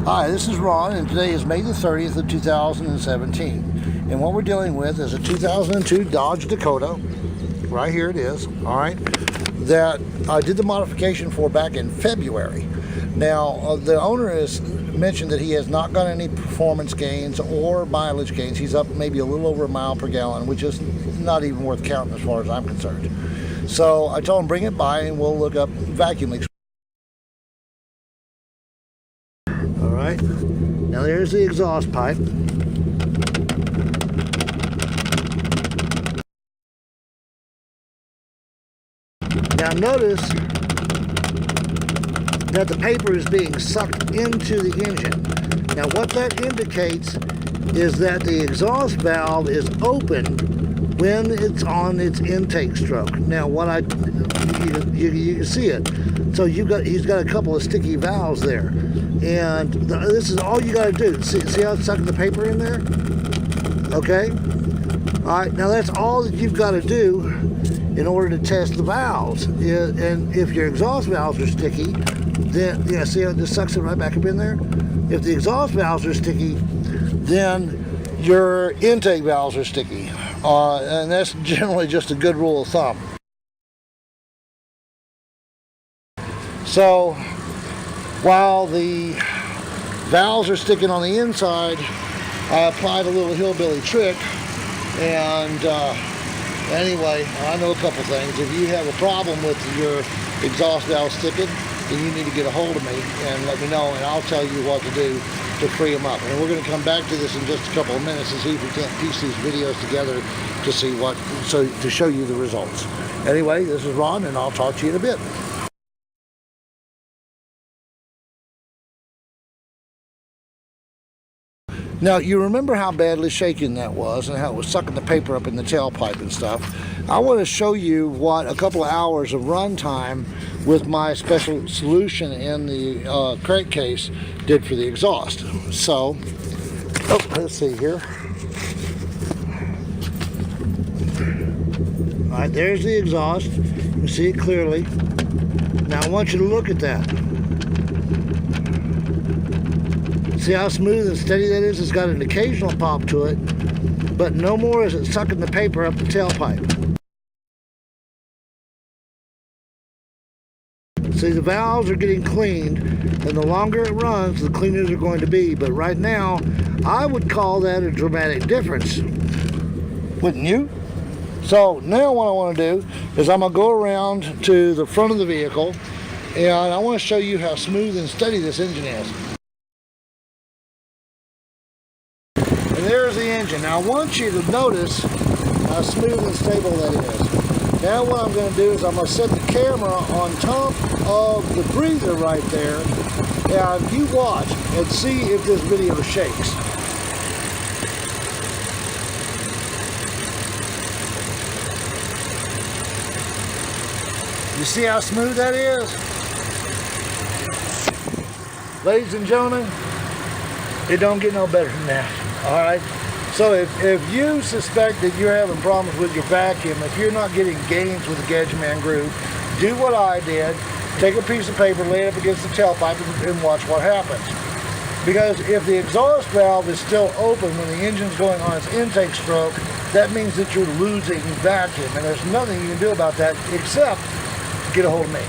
Hi, this is Ron, and today is May the 30th of 2017. And what we're dealing with is a 2002 Dodge Dakota. Right here it is, all right, that I did the modification for back in February. Now, the owner has mentioned that he has not got any performance gains or mileage gains. He's up maybe a little over a mile per gallon, which is not even worth counting as far as I'm concerned. So I told him bring it by and we'll look up vacuum leaks. All right, now there's the exhaust pipe. Now notice that the paper is being sucked into the engine. Now what that indicates is that the exhaust valve is open when it's on its intake stroke. Now what you can see it. So he's got a couple of sticky valves there. And this is all you got to do. See how it's sucking the paper in there? Okay? All right, now that's all that you've got to do in order to test the valves. And if your exhaust valves are sticky, then, yeah, see how it just sucks it right back up in there? If the exhaust valves are sticky, then your intake valves are sticky. And that's generally just a good rule of thumb. So, while the valves are sticking on the inside, I applied a little hillbilly trick, and anyway, I know a couple things. If you have a problem with your exhaust valve sticking, then you need to get a hold of me and let me know, and I'll tell you what to do to free them up. And we're going to come back to this in just a couple of minutes and see if we can't piece these videos together to see to show you the results. Anyway, this is Ron, and I'll talk to you in a bit. Now, you remember how badly shaken that was and how it was sucking the paper up in the tailpipe and stuff. I want to show you what a couple of hours of run time with my special solution in the crankcase did for the exhaust. So, let's see here. All right, there's the exhaust. You can see it clearly. Now, I want you to look at that. See how smooth and steady that is? It's got an occasional pop to it, but no more is it sucking the paper up the tailpipe. See, the valves are getting cleaned, and the longer it runs, the cleaner they're going to be. But right now, I would call that a dramatic difference. Wouldn't you? So now what I want to do is I'm going to go around to the front of the vehicle, and I want to show you how smooth and steady this engine is. And there's the engine. Now I want you to notice how smooth and stable that is. Now what I'm going to do is I'm going to set the camera on top of the breather right there, and you watch and see if this video shakes. You see how smooth that is? Ladies and gentlemen, it don't get no better than that. All right, so if you suspect that you're having problems with your vacuum, if you're not getting gains with the Gadgetman Groove, do what I did. Take a piece of paper, lay it up against the tailpipe, and watch what happens. Because if the exhaust valve is still open when the engine's going on its intake stroke, that means that you're losing vacuum, and there's nothing you can do about that except get a hold of me.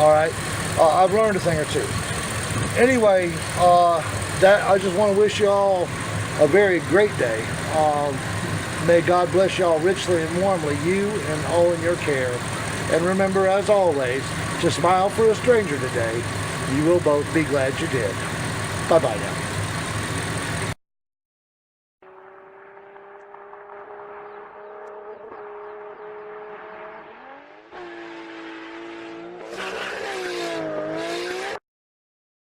All right, I've learned a thing or two. Anyway, I just want to wish you all a very great day. May God bless y'all richly and warmly, you and all in your care. And remember, as always, to smile for a stranger today. You will both be glad you did. Bye-bye now.